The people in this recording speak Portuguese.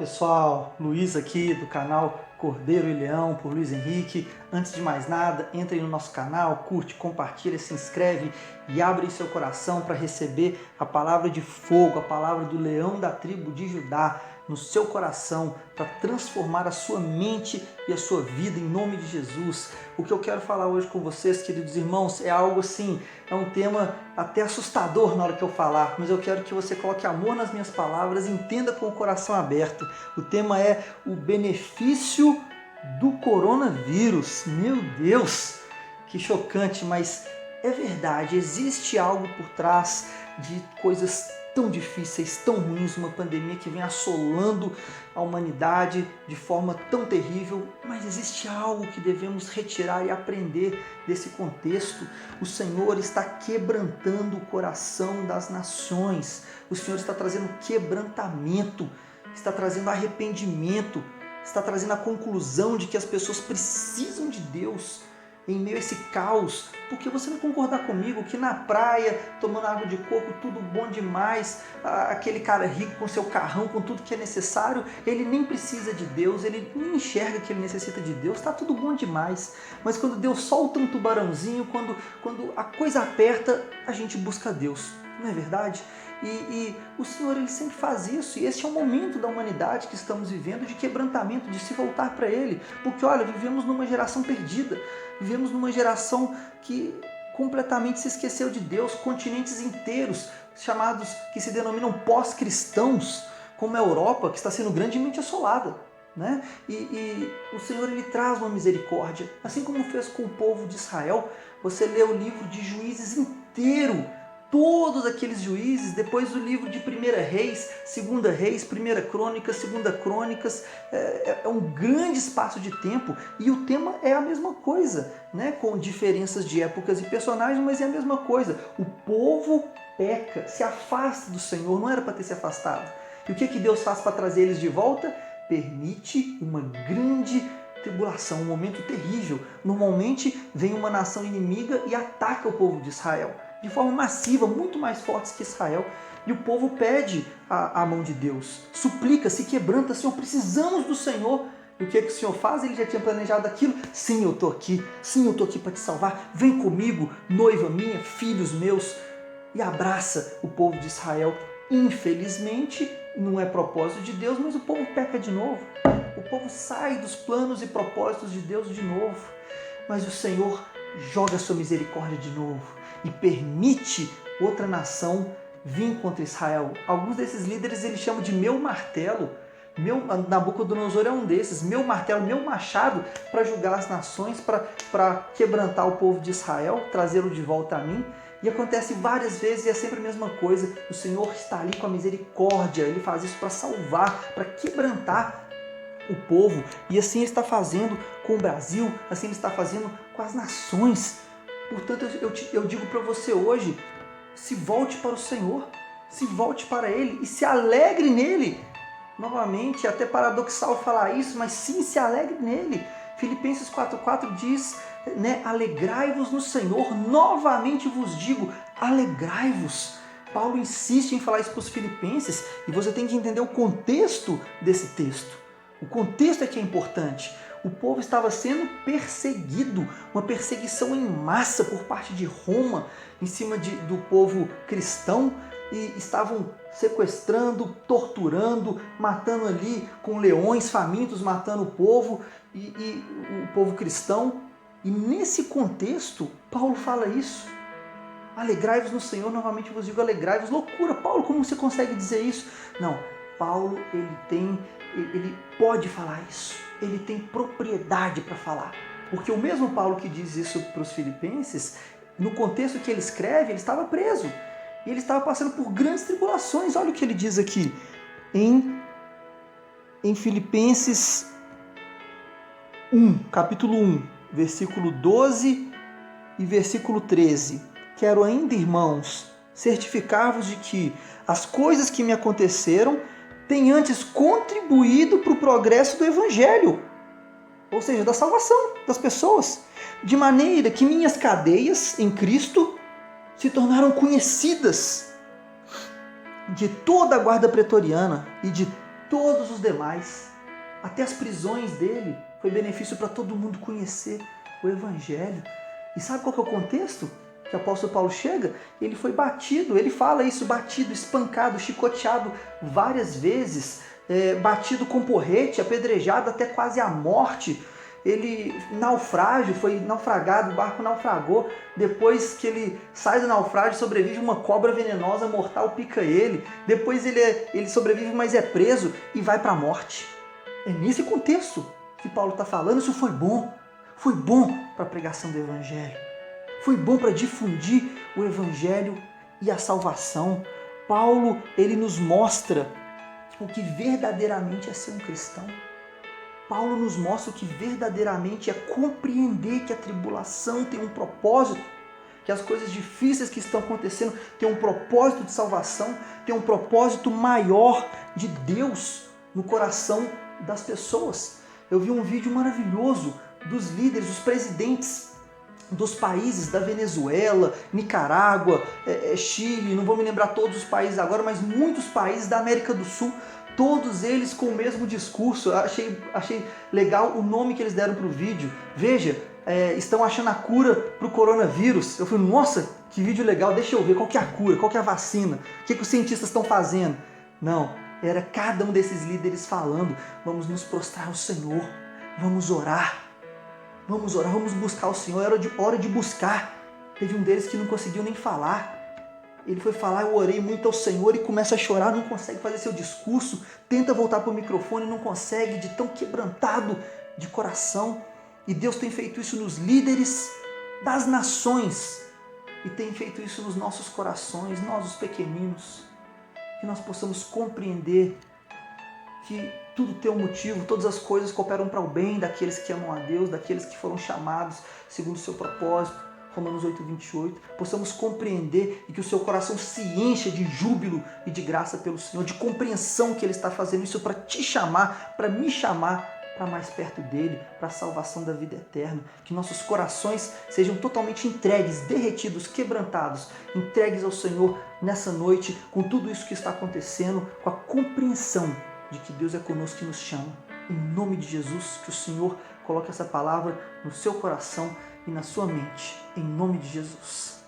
pessoal, Luiz aqui do canal Cordeiro e Leão por Luiz Henrique. Antes de mais nada, entre no nosso canal, curte, compartilha, se inscreve e abre seu coração para receber a palavra de fogo, a palavra do leão da tribo de Judá no seu coração, para transformar a sua mente e a sua vida em nome de Jesus. O que eu quero falar hoje com vocês, queridos irmãos, é algo assim, é um tema até assustador na hora que eu falar, mas eu quero que você coloque amor nas minhas palavras e entenda com o coração aberto. O tema é o benefício do coronavírus. Meu Deus, que chocante, mas é verdade, existe algo por trás de coisas tão difíceis, tão ruins, uma pandemia que vem assolando a humanidade de forma tão terrível, mas existe algo que devemos retirar e aprender desse contexto. O Senhor está quebrantando o coração das nações, o Senhor está trazendo quebrantamento, está trazendo arrependimento, está trazendo a conclusão de que as pessoas precisam de Deus em meio a esse caos. Porque você vai concordar comigo que na praia, tomando água de coco, tudo bom demais, aquele cara rico com seu carrão, com tudo que é necessário, ele nem precisa de Deus, ele nem enxerga que ele necessita de Deus, está tudo bom demais. Mas quando Deus solta um tubarãozinho, quando a coisa aperta, a gente busca Deus, não é verdade? E o Senhor ele sempre faz isso, e esse é o momento da humanidade que estamos vivendo de quebrantamento, de se voltar para Ele, porque olha, vivemos numa geração perdida, vivemos numa geração que completamente se esqueceu de Deus, continentes inteiros chamados, que se denominam pós-cristãos, como a Europa, que está sendo grandemente assolada, né? E o Senhor ele traz uma misericórdia, assim como fez com o povo de Israel. Você lê o livro de Juízes inteiro, todos aqueles juízes, depois o livro de 1 Reis, 2 Reis, 1 Crônicas, 2 Crônicas, é um grande espaço de tempo, e o tema é a mesma coisa, né? Com diferenças de épocas e personagens, mas é a mesma coisa. O povo peca, se afasta do Senhor, não era para ter se afastado. E o que Deus faz para trazer eles de volta? Permite uma grande tribulação, um momento terrível. Normalmente vem uma nação inimiga e ataca o povo de Israel de forma massiva, muito mais fortes que Israel, e o povo pede a mão de Deus, suplica, se quebranta: Senhor, precisamos do Senhor. E o que o Senhor faz? Ele já tinha planejado aquilo. Sim, eu estou aqui para te salvar, vem comigo, noiva minha, filhos meus, e abraça o povo de Israel. Infelizmente, não é propósito de Deus, mas o povo peca de novo, o povo sai dos planos e propósitos de Deus de novo, mas o Senhor joga sua misericórdia de novo e permite outra nação vir contra Israel. Alguns desses líderes ele chama de meu martelo. Nabucodonosor é um desses. Meu martelo, meu machado, para julgar as nações, para quebrantar o povo de Israel, trazê-lo de volta a mim. E acontece várias vezes e é sempre a mesma coisa. O Senhor está ali com a misericórdia. Ele faz isso para salvar, para quebrantar o povo. E assim ele está fazendo com o Brasil, assim ele está fazendo com as nações. Portanto, eu digo para você hoje, se volte para o Senhor, se volte para Ele e se alegre nele. Novamente, é até paradoxal falar isso, mas sim, se alegre nele. Filipenses 4,4 diz, né, alegrai-vos no Senhor, novamente vos digo, alegrai-vos. Paulo insiste em falar isso para os filipenses, e você tem que entender o contexto desse texto. O contexto é que é importante. O povo estava sendo perseguido, uma perseguição em massa por parte de Roma em cima do povo cristão, e estavam sequestrando, torturando, matando ali com leões famintos, matando o povo e o povo cristão. E nesse contexto, Paulo fala isso. Alegrai-vos no Senhor, novamente vos digo, alegrai-vos. Loucura, Paulo, como você consegue dizer isso? Não, Paulo ele pode falar isso. Ele tem propriedade para falar. Porque o mesmo Paulo que diz isso para os filipenses, no contexto que ele escreve, ele estava preso. E ele estava passando por grandes tribulações. Olha o que ele diz aqui em Filipenses 1, capítulo 1, versículo 12 e versículo 13. Quero ainda, irmãos, certificar-vos de que as coisas que me aconteceram têm antes contribuído para o progresso do Evangelho, ou seja, da salvação das pessoas, de maneira que minhas cadeias em Cristo se tornaram conhecidas de toda a guarda pretoriana e de todos os demais. Até as prisões dele foi benefício para todo mundo conhecer o Evangelho. E sabe qual que é o contexto que o apóstolo Paulo chega? Ele foi batido, ele fala isso, batido, espancado, chicoteado várias vezes, batido com porrete, apedrejado até quase a morte. Ele foi naufragado, o barco naufragou. Depois que ele sai do naufrágio, sobrevive uma cobra venenosa mortal, pica ele. Depois ele sobrevive, mas é preso e vai para a morte. É nesse contexto que Paulo está falando. Isso foi bom para a pregação do Evangelho. Foi bom para difundir o Evangelho e a salvação. Paulo, ele nos mostra o que verdadeiramente é ser um cristão. Paulo nos mostra o que verdadeiramente é compreender que a tribulação tem um propósito, que as coisas difíceis que estão acontecendo têm um propósito de salvação, tem um propósito maior de Deus no coração das pessoas. Eu vi um vídeo maravilhoso dos líderes, dos presidentes dos países da Venezuela, Nicarágua, Chile, não vou me lembrar todos os países agora, mas muitos países da América do Sul, todos eles com o mesmo discurso. Achei legal o nome que eles deram para o vídeo. Veja, estão achando a cura para o coronavírus. Eu falei, nossa, que vídeo legal, deixa eu ver qual que é a cura, qual que é a vacina, o que os cientistas estão fazendo. Não, era cada um desses líderes falando, vamos nos prostrar ao Senhor, vamos orar, vamos buscar o Senhor, era hora de buscar. Teve um deles que não conseguiu nem falar. Ele foi falar, eu orei muito ao Senhor, e começa a chorar, não consegue fazer seu discurso, tenta voltar para o microfone, não consegue, de tão quebrantado de coração. E Deus tem feito isso nos líderes das nações e tem feito isso nos nossos corações, nós os pequeninos, que nós possamos compreender que tudo tem um motivo, todas as coisas cooperam para o bem daqueles que amam a Deus, daqueles que foram chamados segundo o seu propósito. Romanos 8:28, possamos compreender e que o seu coração se encha de júbilo e de graça pelo Senhor, de compreensão que Ele está fazendo isso para te chamar, para me chamar para mais perto dEle, para a salvação da vida eterna. Que nossos corações sejam totalmente entregues, derretidos, quebrantados, entregues ao Senhor nessa noite, com tudo isso que está acontecendo, com a compreensão de que Deus é conosco e nos chama. Em nome de Jesus, que o Senhor coloque essa palavra no seu coração e na sua mente, em nome de Jesus.